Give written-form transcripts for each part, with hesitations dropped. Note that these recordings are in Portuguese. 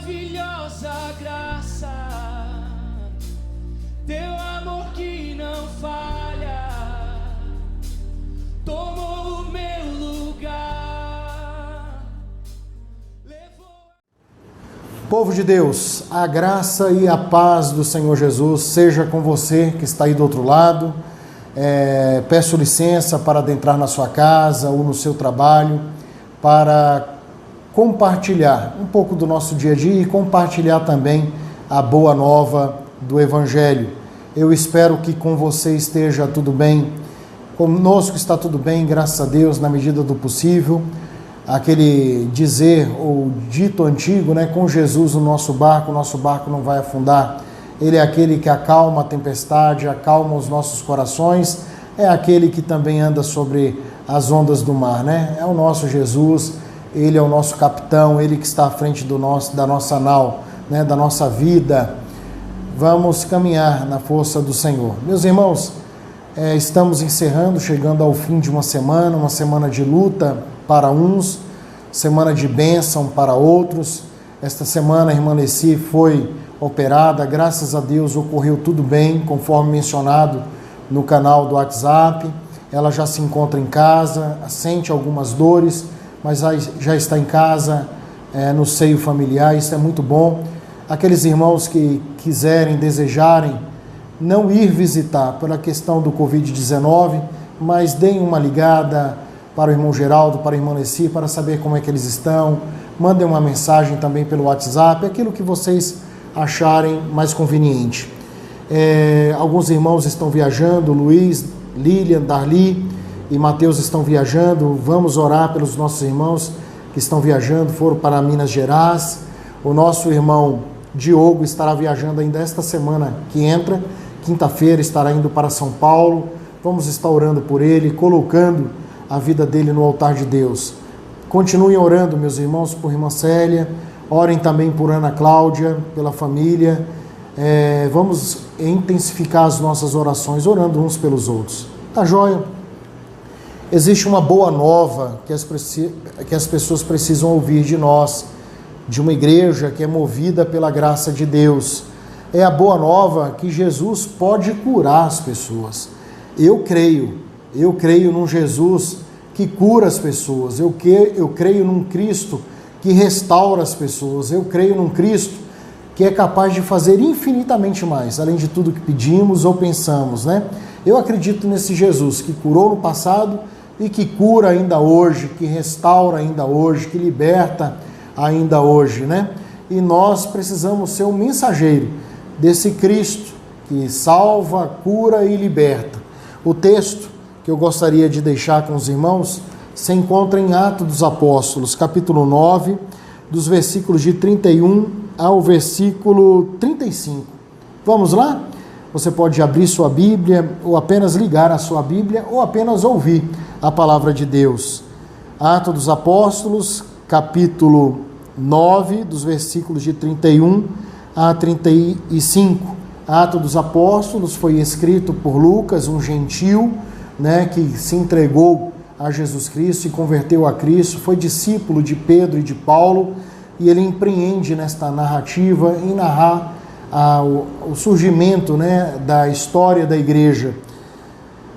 maravilhosa graça, teu amor que não falha, tomou o meu lugar. Povo de Deus, a graça e a paz do Senhor Jesus seja com você que está aí do outro lado. Peço licença para adentrar na sua casa ou no seu trabalho para compartilhar um pouco do nosso dia a dia e compartilhar também a boa nova do Evangelho. Eu espero que com você esteja tudo bem, conosco está tudo bem, graças a Deus, na medida do possível. Aquele dizer ou dito antigo, né? Com Jesus no nosso barco não vai afundar. Ele é aquele que acalma a tempestade, acalma os nossos corações, é aquele que também anda sobre as ondas do mar, né? É o nosso Jesus, ele é o nosso capitão, ele que está à frente da nossa nau, né? Da nossa vida. Vamos caminhar na força do Senhor. Meus irmãos, estamos encerrando, chegando ao fim de uma semana de luta para uns, semana de bênção para outros. Esta semana a irmã Leci foi operada, graças a Deus ocorreu tudo bem, conforme mencionado no canal do WhatsApp. Ela já se encontra em casa, sente algumas dores, mas já está em casa, no seio familiar, isso é muito bom. Aqueles irmãos que quiserem, desejarem não ir visitar pela questão do Covid-19, mas deem uma ligada para o irmão Geraldo, para a irmã Leci, para saber como é que eles estão. Mandem uma mensagem também pelo WhatsApp, aquilo que vocês acharem mais conveniente. Alguns irmãos estão viajando, Luiz, Lilian, Darli e Mateus estão viajando. Vamos orar pelos nossos irmãos que estão viajando, foram para Minas Gerais. O nosso irmão Diogo estará viajando ainda esta semana que entra, quinta-feira estará indo para São Paulo. Vamos estar orando por ele, colocando a vida dele no altar de Deus. Continuem orando, meus irmãos, por irmã Célia, orem também por Ana Cláudia, pela família. Vamos intensificar as nossas orações, orando uns pelos outros. Tá joia? Existe uma boa nova que as pessoas precisam ouvir de nós, de uma igreja que é movida pela graça de Deus. É a boa nova que Jesus pode curar as pessoas. Eu creio num Jesus que cura as pessoas, eu creio num Cristo que restaura as pessoas, eu creio num Cristo que é capaz de fazer infinitamente mais, além de tudo que pedimos ou pensamos, né? Eu acredito nesse Jesus que curou no passado e que cura ainda hoje, que restaura ainda hoje, que liberta ainda hoje, né? E nós precisamos ser um mensageiro desse Cristo que salva, cura e liberta. O texto que eu gostaria de deixar com os irmãos se encontra em Atos dos Apóstolos, capítulo 9, dos versículos de 31 ao versículo 35. Vamos lá? Você pode abrir sua Bíblia, ou apenas ligar a sua Bíblia, ou apenas ouvir a palavra de Deus. Atos dos Apóstolos, capítulo 9, dos versículos de 31 a 35. Atos dos Apóstolos foi escrito por Lucas, um gentil, né, que se entregou a Jesus Cristo e converteu a Cristo, foi discípulo de Pedro e de Paulo, e ele empreende nesta narrativa em narrar o surgimento, né, da história da igreja.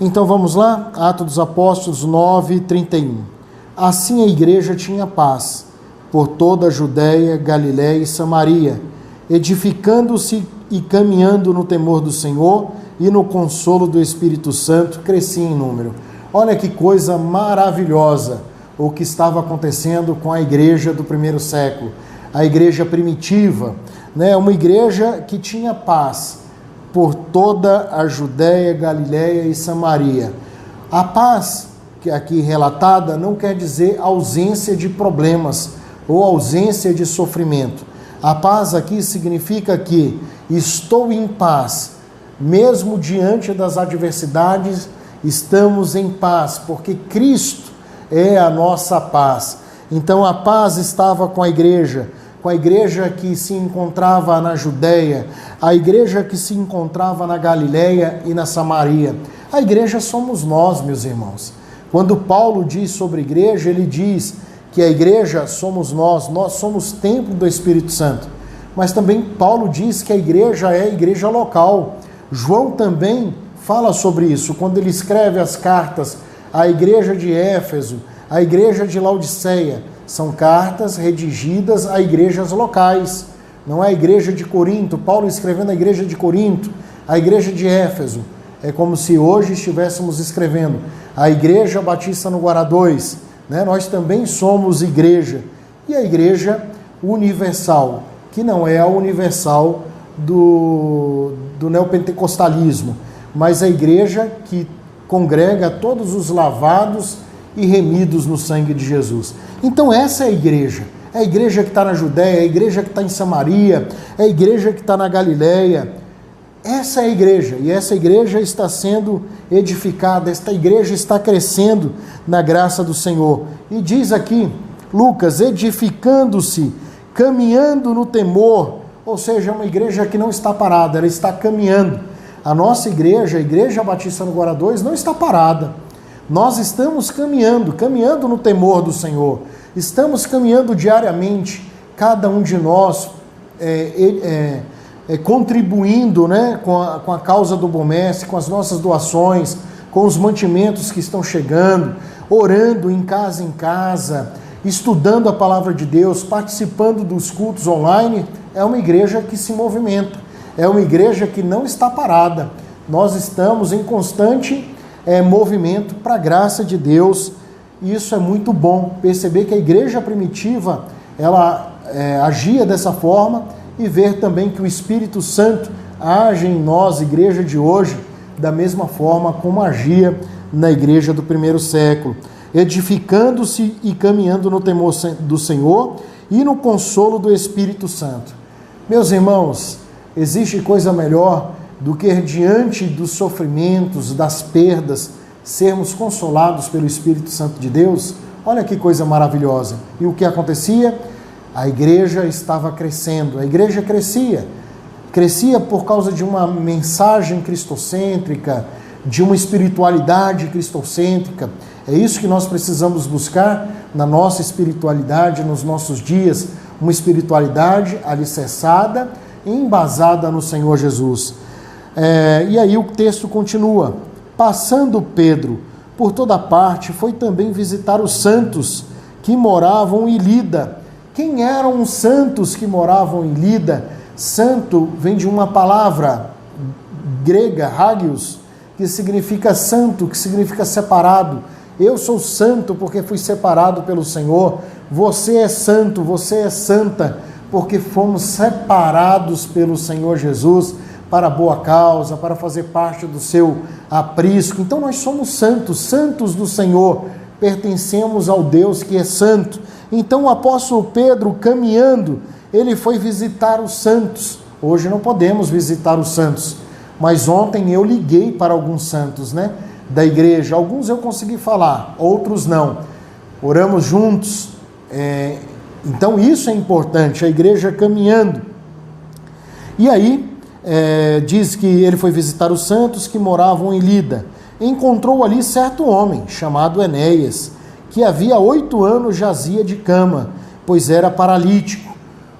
Então vamos lá, Atos dos Apóstolos 9, 31. Assim a igreja tinha paz por toda a Judéia, Galiléia e Samaria, edificando-se e caminhando no temor do Senhor e no consolo do Espírito Santo, crescia em número. Olha que coisa maravilhosa o que estava acontecendo com a igreja do primeiro século, a igreja primitiva, né? Uma igreja que tinha paz por toda a Judéia, Galiléia e Samaria. A paz que aqui relatada não quer dizer ausência de problemas ou ausência de sofrimento. A paz aqui significa que estou em paz, mesmo diante das adversidades, estamos em paz, porque Cristo é a nossa paz. Então a paz estava com a igreja que se encontrava na Judéia, a igreja que se encontrava na Galiléia e na Samaria. A igreja somos nós, meus irmãos. Quando Paulo diz sobre igreja, ele diz que a igreja somos nós somos templo do Espírito Santo. Mas também Paulo diz que a igreja é a igreja local. João também fala sobre isso, quando ele escreve as cartas à igreja de Éfeso, à igreja de Laodiceia. São cartas redigidas a igrejas locais, não é a igreja de Corinto. Paulo escrevendo a igreja de Corinto, a igreja de Éfeso. É como se hoje estivéssemos escrevendo a Igreja Batista no Guará 2, né? Nós também somos igreja. E a igreja universal, que não é a universal do neopentecostalismo, mas a igreja que congrega todos os lavados e remidos no sangue de Jesus. Então essa é a igreja. É a igreja que está na Judéia, é a igreja que está em Samaria, é a igreja que está na Galileia. Essa é a igreja, e essa igreja está sendo edificada, esta igreja está crescendo na graça do Senhor. E diz aqui, Lucas, edificando-se, caminhando no temor, ou seja, é uma igreja que não está parada, ela está caminhando. A nossa igreja, a Igreja Batista no Guará 2, não está parada. Nós estamos caminhando no temor do Senhor. Estamos caminhando diariamente, cada um de nós contribuindo, né, com a causa do Bom Mestre, com as nossas doações, com os mantimentos que estão chegando, orando em casa, estudando a palavra de Deus, participando dos cultos online. É uma igreja que se movimenta, é uma igreja que não está parada. Nós estamos em constante movimento para a graça de Deus, e isso é muito bom, perceber que a igreja primitiva, ela agia dessa forma, e ver também que o Espírito Santo age em nós, igreja de hoje, da mesma forma como agia na igreja do primeiro século, edificando-se e caminhando no temor do Senhor e no consolo do Espírito Santo. Meus irmãos, existe coisa melhor do que diante dos sofrimentos, das perdas, sermos consolados pelo Espírito Santo de Deus? Olha que coisa maravilhosa. E o que acontecia? A igreja estava crescendo, a igreja crescia por causa de uma mensagem cristocêntrica, de uma espiritualidade cristocêntrica. É isso que nós precisamos buscar na nossa espiritualidade, nos nossos dias, uma espiritualidade alicerçada e embasada no Senhor Jesus. E aí o texto continua: passando Pedro por toda parte, foi também visitar os santos que moravam em Lida. Quem eram os santos que moravam em Lida? Santo vem de uma palavra grega, hagios, que significa santo, que significa separado. Eu sou santo porque fui separado pelo Senhor. Você é santo, você é santa, porque fomos separados pelo Senhor Jesus para a boa causa, para fazer parte do seu aprisco. Então nós somos santos, santos do Senhor, pertencemos ao Deus que é santo. Então o apóstolo Pedro, caminhando, ele foi visitar os santos. Hoje não podemos visitar os santos, mas ontem eu liguei para alguns santos, né, da igreja. Alguns eu consegui falar, outros não. Oramos juntos. Então isso é importante, a igreja caminhando. E aí, diz que ele foi visitar os santos que moravam em Lida. Encontrou ali certo homem, chamado Enéas, que havia 8 anos jazia de cama, pois era paralítico.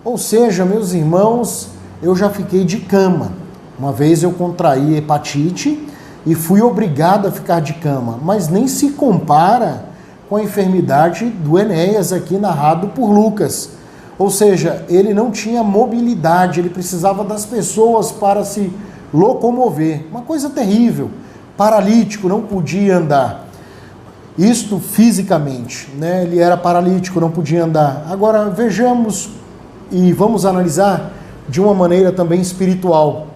Ou seja, meus irmãos, eu já fiquei de cama. Uma vez eu contraí hepatite e fui obrigado a ficar de cama, mas nem se compara com a enfermidade do Enéas aqui narrado por Lucas. Ou seja, ele não tinha mobilidade, ele precisava das pessoas para se locomover. Uma coisa terrível. Paralítico, não podia andar. Isto fisicamente, né? Ele era paralítico, não podia andar. Agora vejamos e vamos analisar de uma maneira também espiritual.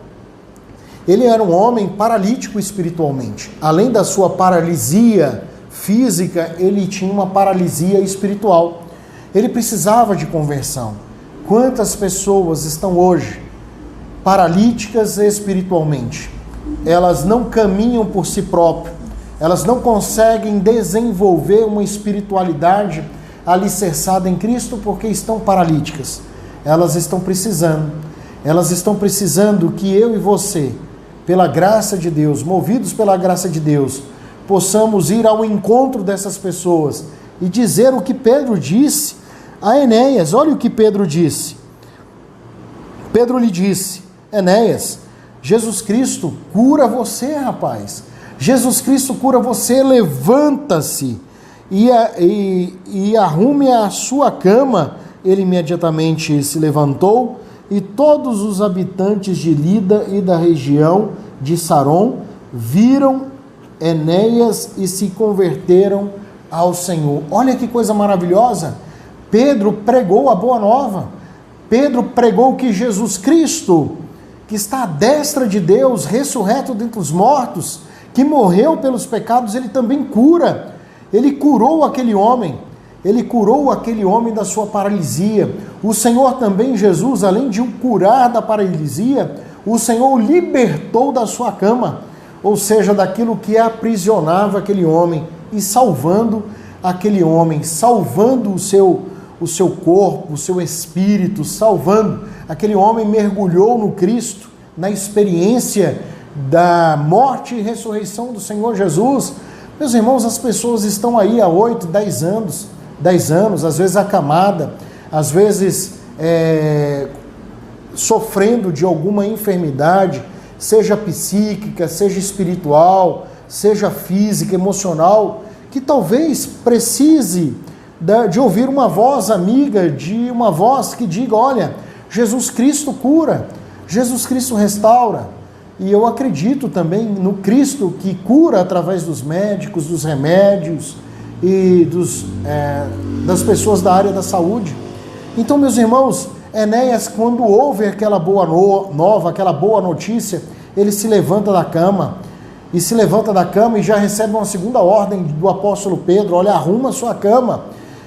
Ele era um homem paralítico espiritualmente. Além da sua paralisia física, ele tinha uma paralisia espiritual. Ele precisava de conversão. Quantas pessoas estão hoje paralíticas espiritualmente? Elas não caminham por si próprias. Elas não conseguem desenvolver uma espiritualidade alicerçada em Cristo porque estão paralíticas. Elas estão precisando que eu e você, pela graça de Deus, movidos pela graça de Deus, possamos ir ao encontro dessas pessoas e dizer o que Pedro disse a Enéas. Olha o que Pedro disse. Pedro lhe disse: Enéas, Jesus Cristo cura você, rapaz. Jesus Cristo cura você, levanta-se e arrume a sua cama. Ele imediatamente se levantou, e todos os habitantes de Lida e da região de Saron viram Enéas e se converteram ao Senhor. Olha que coisa maravilhosa! Pedro pregou a boa nova. Pedro pregou que Jesus Cristo, que está à destra de Deus, ressurreto dentre os mortos, que morreu pelos pecados, ele também cura. Ele curou aquele homem. Ele curou aquele homem da sua paralisia. O Senhor também, Jesus, além de o curar da paralisia, o Senhor o libertou da sua cama, ou seja, daquilo que aprisionava aquele homem, e salvando aquele homem, salvando o seu corpo, o seu espírito, salvando. Aquele homem mergulhou no Cristo, na experiência da morte e ressurreição do Senhor Jesus. Meus irmãos, as pessoas estão aí há 8, 10 anos, às vezes acamada, às vezes sofrendo de alguma enfermidade, seja psíquica, seja espiritual, seja física, emocional, que talvez precise de ouvir uma voz amiga, de uma voz que diga: olha, Jesus Cristo cura, Jesus Cristo restaura. E eu acredito também no Cristo que cura através dos médicos, dos remédios e das pessoas da área da saúde. Então, meus irmãos, Enéas, quando ouve aquela boa nova, aquela boa notícia, ele se levanta da cama, e já recebe uma segunda ordem do apóstolo Pedro: olha, arruma a sua cama.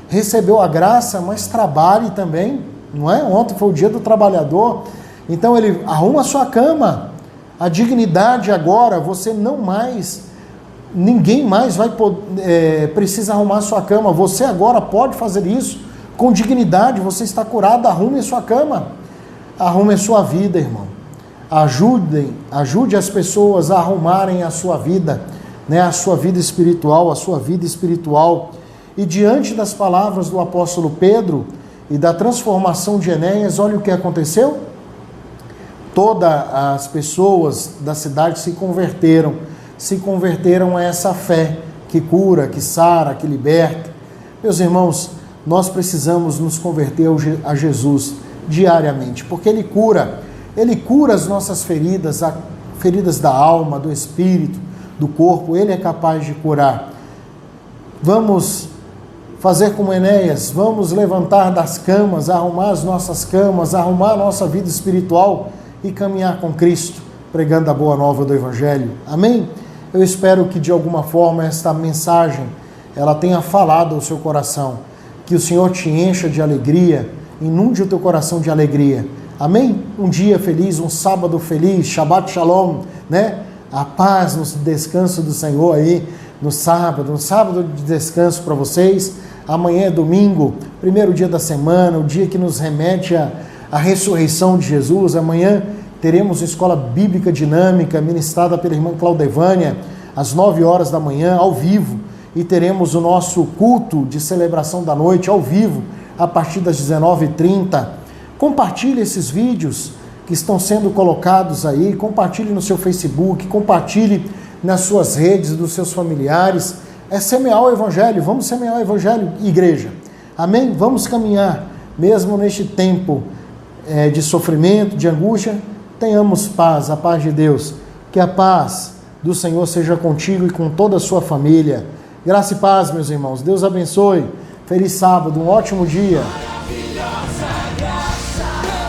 Recebeu a graça, mas trabalhe também, não é? Ontem foi o dia do trabalhador, então ele arruma a sua cama. A dignidade agora, ninguém mais vai precisa arrumar a sua cama, você agora pode fazer isso com dignidade, você está curado, arrume a sua cama, arrume a sua vida, irmão. Ajude as pessoas a arrumarem a sua vida, né? A sua vida espiritual, E diante das palavras do apóstolo Pedro e da transformação de Enéas, olha o que aconteceu. Todas as pessoas da cidade se converteram a essa fé que cura, que sara, que liberta. Meus irmãos, nós precisamos nos converter a Jesus diariamente, porque Ele cura as nossas feridas, feridas da alma, do espírito, do corpo. Ele é capaz de curar. Vamos fazer como Enéas, vamos levantar das camas, arrumar as nossas camas, arrumar a nossa vida espiritual e caminhar com Cristo, pregando a boa nova do Evangelho. Amém? Eu espero que de alguma forma esta mensagem ela tenha falado ao seu coração, que o Senhor te encha de alegria, inunde o teu coração de alegria. Amém? Um dia feliz, um sábado feliz, Shabbat Shalom, né? A paz no descanso do Senhor aí, no sábado, um sábado de descanso para vocês. Amanhã é domingo, primeiro dia da semana, o dia que nos remete à ressurreição de Jesus. Amanhã teremos Escola Bíblica Dinâmica, ministrada pela irmã Claudevânia, às 9 horas da manhã, ao vivo. E teremos o nosso culto de celebração da noite, ao vivo, a partir das 19h30. Compartilhe esses vídeos que estão sendo colocados aí, compartilhe no seu Facebook, compartilhe nas suas redes, dos seus familiares. É semear o Evangelho, vamos semear o Evangelho, igreja. Amém? Vamos caminhar, mesmo neste tempo de sofrimento, de angústia, tenhamos paz, a paz de Deus. Que a paz do Senhor seja contigo e com toda a sua família. Graça e paz, meus irmãos. Deus abençoe. Feliz sábado, um ótimo dia. Maravilhosa graça.